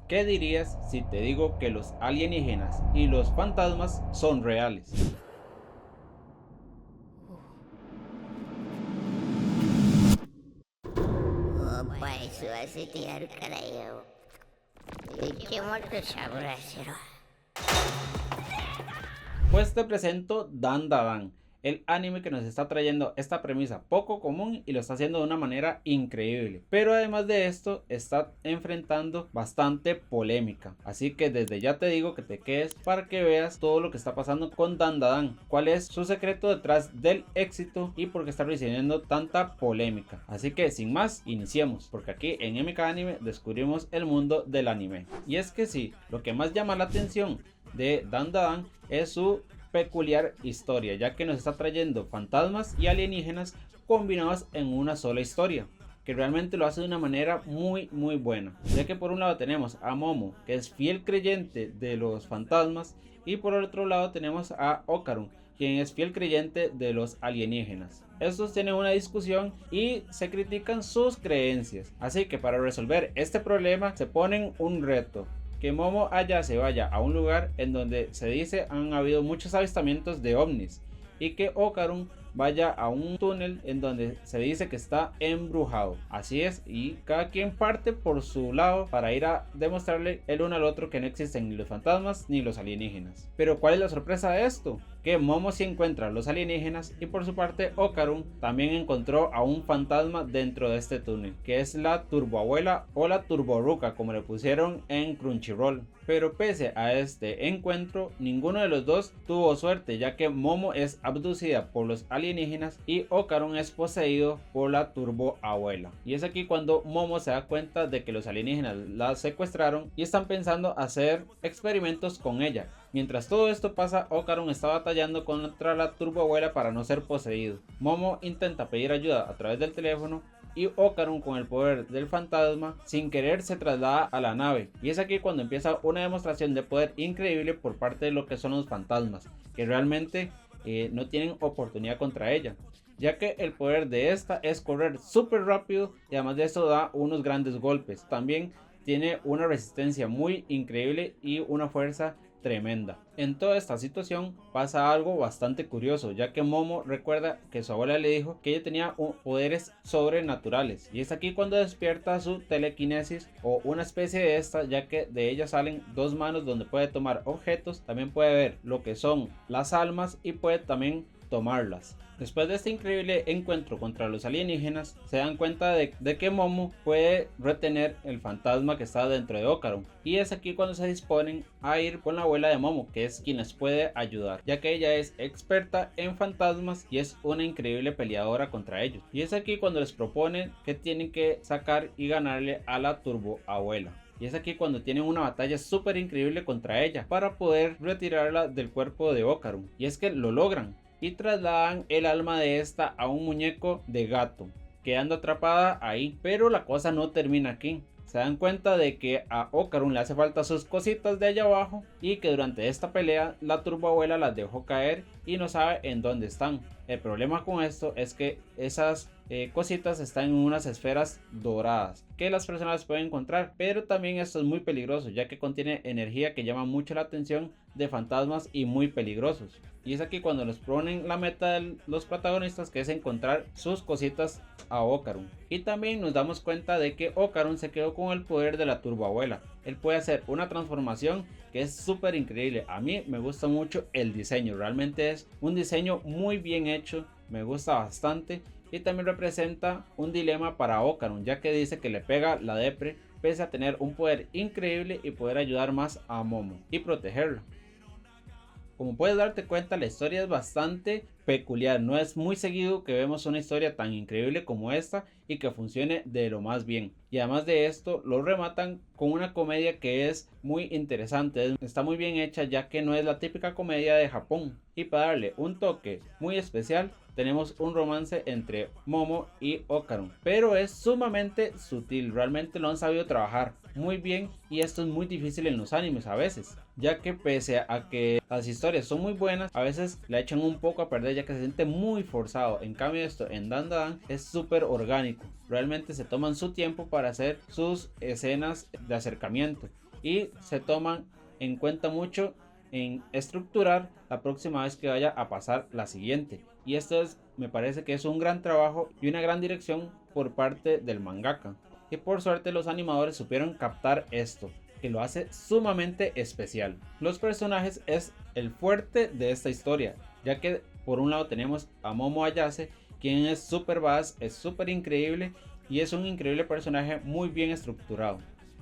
¿Qué dirías si te digo que los alienígenas y los fantasmas son reales? Opa, eso hace tirar carajo. ¿Qué muerto sabrásero? Pues te presento Dan Da Dan, el anime que nos está trayendo esta premisa poco común y lo está haciendo de una manera increíble. Pero además de esto, está enfrentando bastante polémica. Así que desde ya te digo que te quedes para que veas todo lo que está pasando con Dan Da Dan, cuál es su secreto detrás del éxito y por qué está recibiendo tanta polémica. Así que sin más, iniciemos, porque aquí en MK Anime descubrimos el mundo del anime. Y es que sí, lo que más llama la atención de Dan Da Dan es su peculiar historia, ya que nos está trayendo fantasmas y alienígenas combinados en una sola historia, que realmente lo hace de una manera muy buena, ya que por un lado tenemos a Momo, que es fiel creyente de los fantasmas, y por el otro lado tenemos a Okarun, quien es fiel creyente de los alienígenas. Estos tienen una discusión y se critican sus creencias, así que para resolver este problema se ponen un reto: que Momo allá se vaya a un lugar en donde se dice han habido muchos avistamientos de ovnis, y que Okarun vaya a un túnel en donde se dice que está embrujado. Así es, y cada quien parte por su lado para ir a demostrarle el uno al otro que no existen ni los fantasmas ni los alienígenas. Pero ¿cuál es la sorpresa de esto? Que Momo sí encuentra a los alienígenas, y por su parte Okarun también encontró a un fantasma dentro de este túnel, que es la turboabuela o la turboruca, como le pusieron en Crunchyroll. Pero pese a este encuentro, ninguno de los dos tuvo suerte, ya que Momo es abducida por los alienígenas y Okarun es poseído por la turboabuela. Y es aquí cuando Momo se da cuenta de que los alienígenas la secuestraron y están pensando hacer experimentos con ella. Mientras todo esto pasa, Okarun está batallando contra la turboabuela para no ser poseído. Momo intenta pedir ayuda a través del teléfono, y Okarun, con el poder del fantasma, sin querer se traslada a la nave. Y es aquí cuando empieza una demostración de poder increíble por parte de lo que son los fantasmas, que realmente no tienen oportunidad contra ella, ya que el poder de esta es correr súper rápido y además de eso da unos grandes golpes. También tiene una resistencia muy increíble y una fuerza tremenda. En toda esta situación pasa algo bastante curioso, ya que Momo recuerda que su abuela le dijo que ella tenía poderes sobrenaturales, y es aquí cuando despierta su telequinesis o una especie de esta, ya que de ella salen dos manos donde puede tomar objetos, también puede ver lo que son las almas y puede también tomarlas. Después de este increíble encuentro contra los alienígenas, se dan cuenta de que Momo puede retener el fantasma que está dentro de Okarun, y es aquí cuando se disponen a ir con la abuela de Momo, que es quien les puede ayudar, ya que ella es experta en fantasmas y es una increíble peleadora contra ellos. Y es aquí cuando les proponen que tienen que sacar y ganarle a la turbo abuela. Y es aquí cuando tienen una batalla súper increíble contra ella para poder retirarla del cuerpo de Okarun. Y es que lo logran y trasladan el alma de esta a un muñeco de gato, quedando atrapada ahí. Pero la cosa no termina aquí. Se dan cuenta de que a Okarun le hace falta sus cositas de allá abajo, y que durante esta pelea la turboabuela las dejó caer y no sabe en dónde están. El problema con esto es que esas cositas están en unas esferas doradas que las personas pueden encontrar, pero también esto es muy peligroso, ya que contiene energía que llama mucho la atención de fantasmas y muy peligrosos. Y es aquí cuando nos ponen la meta de los protagonistas, que es encontrar sus cositas a Okarun. Y también nos damos cuenta de que Okarun se quedó con el poder de la turboabuela. Él puede hacer una transformación que es súper increíble. A mí me gusta mucho el diseño, realmente es un diseño muy bien hecho, me gusta bastante. Y también representa un dilema para Okarun, ya que dice que le pega la depre pese a tener un poder increíble y poder ayudar más a Momo y protegerlo. Como puedes darte cuenta, la historia es bastante peculiar. No es muy seguido que vemos una historia tan increíble como esta y que funcione de lo más bien. Y además de esto, lo rematan con una comedia que es muy interesante. Está muy bien hecha, ya que no es la típica comedia de Japón. Y para darle un toque muy especial, tenemos un romance entre Momo y Okarun, pero es sumamente sutil. Realmente lo han sabido trabajar muy bien, y esto es muy difícil en los animes a veces, ya que pese a que las historias son muy buenas, a veces la echan un poco a perder, ya que se siente muy forzado. En cambio esto en Dan Da Dan es súper orgánico, realmente se toman su tiempo para hacer sus escenas de acercamiento. y se toman en cuenta mucho en estructurar la próxima vez que vaya a pasar la siguiente. Y esto me parece que es un gran trabajo y una gran dirección por parte del mangaka. Y por suerte los animadores supieron captar esto, que lo hace sumamente especial. Los personajes es el fuerte de esta historia, ya que por un lado tenemos a Momo Ayase, quien es super badass, es súper increíble y es un increíble personaje muy bien estructurado.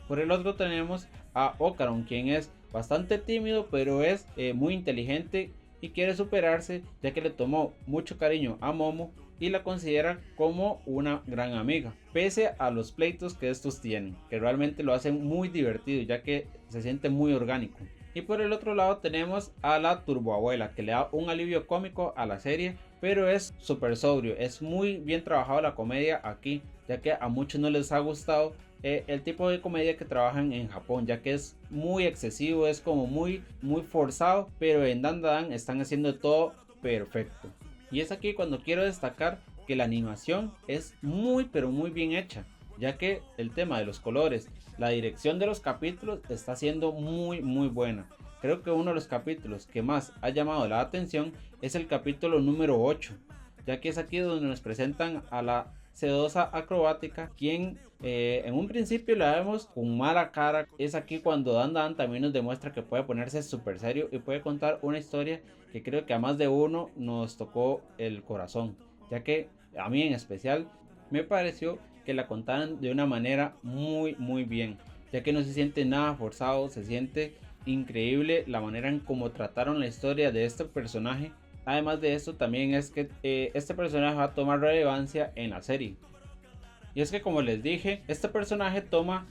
Por el otro tenemos a Ocaron, quien es bastante tímido pero es muy inteligente y quiere superarse, ya que le tomó mucho cariño a Momo y la considera como una gran amiga, pese a los pleitos que estos tienen, que realmente lo hacen muy divertido, ya que se siente muy orgánico. Y por el otro lado tenemos a la turboabuela, que le da un alivio cómico a la serie, pero es súper sobrio, es muy bien trabajado la comedia aquí, ya que a muchos no les ha gustado el tipo de comedia que trabajan en Japón, ya que es muy excesivo, es como muy forzado, pero en Dandadan están haciendo todo perfecto. Y es aquí cuando quiero destacar que la animación es muy pero muy bien hecha, ya que el tema de los colores, la dirección de los capítulos está siendo muy buena. Creo que uno de los capítulos que más ha llamado la atención es el capítulo número 8, ya que es aquí donde nos presentan a la sedosa acrobática, quien en un principio la vemos con mala cara. Es aquí cuando Dan también nos demuestra que puede ponerse súper serio y puede contar una historia que creo que a más de uno nos tocó el corazón, ya que a mí en especial me pareció que la contaran de una manera muy bien, ya que no se siente nada forzado, se siente increíble la manera en cómo trataron la historia de este personaje. Además de esto también es que este personaje va a tomar relevancia en la serie. Y es que como les dije, este personaje toma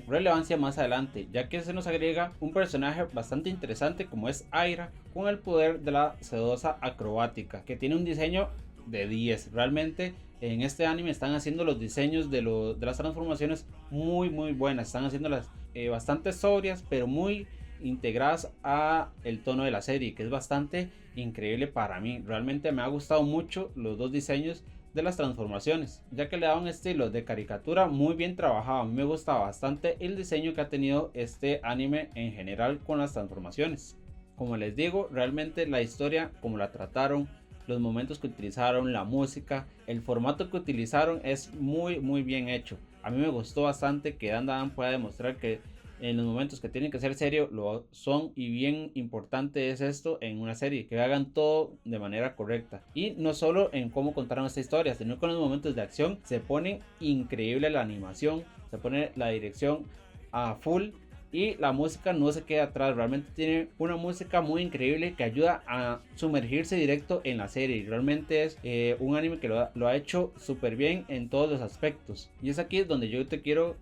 relevancia más adelante, ya que se nos agrega un personaje bastante interesante como es Aira, con el poder de la sedosa acrobática, que tiene un diseño de 10. Realmente en este anime están haciendo los diseños de las transformaciones muy buenas, están haciéndolas bastante sobrias, pero muy integradas a el tono de la serie, que es bastante increíble para mí. Realmente me ha gustado mucho los dos diseños de las transformaciones, ya que le da un estilo de caricatura muy bien trabajado. A mí me gusta bastante el diseño que ha tenido este anime en general con las transformaciones. Como les digo, realmente la historia, como la trataron, los momentos que utilizaron, la música, el formato que utilizaron es muy bien hecho. A mí me gustó bastante que Dan pueda demostrar que en los momentos que tienen que ser serio lo son, y bien importante es esto en una serie, que hagan todo de manera correcta, y no solo en cómo contaron esta historia, sino con los momentos de acción se pone increíble la animación, se pone la dirección a full y la música no se queda atrás. Realmente tiene una música muy increíble que ayuda a sumergirse directo en la serie, y realmente es un anime que lo ha hecho súper bien en todos los aspectos. Y es aquí donde yo te quiero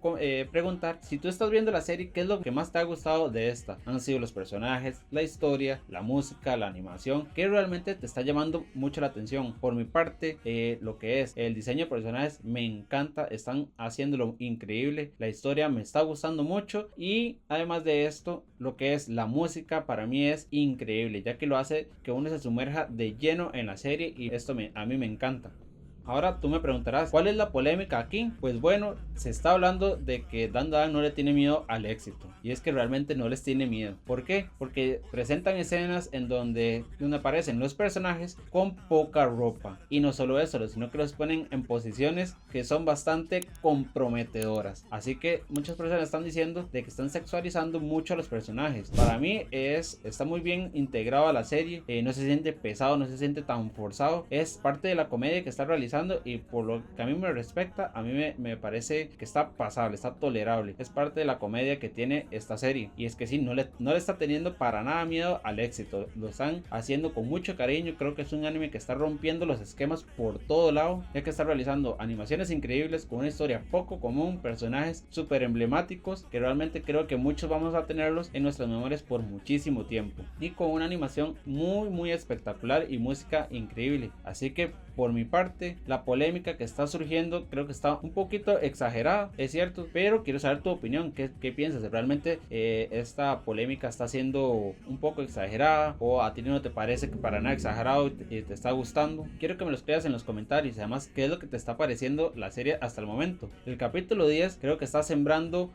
preguntar, si tú estás viendo la serie, ¿qué es lo que más te ha gustado de esta? ¿Han sido los personajes, la historia, la música, la animación? ¿Qué realmente te está llamando mucho la atención? Por mi parte, lo que es el diseño de personajes me encanta, están haciéndolo increíble, la historia me está gustando mucho, y además de esto, lo que es la música para mí es increíble, ya que lo hace que uno se sumerja de lleno en la serie, y esto a mí me encanta. Ahora tú me preguntarás, ¿cuál es la polémica aquí? Pues bueno, se está hablando de que Dan no le tiene miedo al éxito, y es que realmente no les tiene miedo. ¿Por qué? Porque presentan escenas en donde aparecen los personajes con poca ropa, y no solo eso, sino que los ponen en posiciones que son bastante comprometedoras. Así que muchas personas están diciendo de que están sexualizando mucho a los personajes. Para mí está muy bien integrado a la serie, no se siente pesado, no se siente tan forzado, es parte de la comedia que está realizando, y por lo que a mí me respecta, a mí me parece que está pasable, está tolerable, es parte de la comedia que tiene esta serie. Y es que sí, no le está teniendo para nada miedo al éxito, lo están haciendo con mucho cariño. Creo que es un anime que está rompiendo los esquemas por todo lado, ya que está realizando animaciones increíbles con una historia poco común, personajes súper emblemáticos que realmente creo que muchos vamos a tenerlos en nuestras memorias por muchísimo tiempo, y con una animación muy espectacular y música increíble. Así que por mi parte, la polémica que está surgiendo creo que está un poquito exagerada, es cierto, pero quiero saber tu opinión. ¿Qué piensas? ¿Realmente esta polémica está siendo un poco exagerada, o a ti no te parece que para nada exagerado y te está gustando? Quiero que me lo escribas en los comentarios. Además, ¿qué es lo que te está pareciendo la serie hasta el momento? El capítulo 10 creo que está sembrando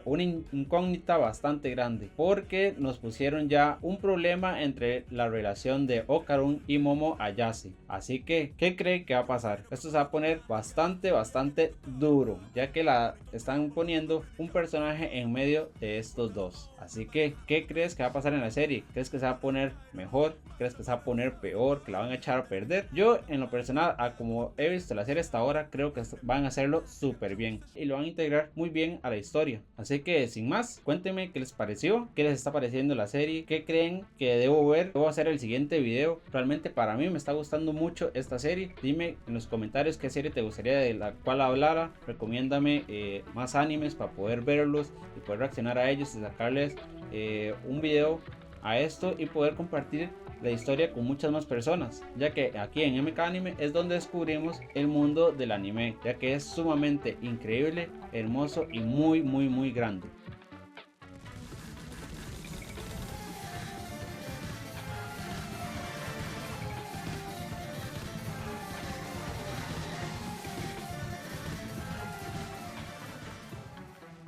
una incógnita bastante grande, porque nos pusieron ya un problema entre la relación de Okarun y Momo Ayase. Así que, ¿qué creen que va a pasar? Esto se va a poner bastante duro, ya que la están poniendo un personaje en medio de estos dos. Así que, ¿qué crees que va a pasar en la serie? ¿Crees que se va a poner mejor? ¿Crees que se va a poner peor? ¿Que la van a echar a perder? Yo, en lo personal, como he visto la serie hasta ahora, creo que van a hacerlo súper bien y lo van a integrar muy bien a la historia. Así que, sin más, cuéntenme qué les pareció, qué les está pareciendo la serie, qué creen que debo ver, debo hacer el siguiente video. Realmente para mí me está gustando mucho esta serie. Dime en los comentarios qué serie te gustaría de la cual hablara. Recomiéndame más animes para poder verlos y poder reaccionar a ellos y sacarles un video a esto y poder compartir la historia con muchas más personas, ya que aquí en MK Anime es donde descubrimos el mundo del anime, ya que es sumamente increíble, hermoso y muy grande.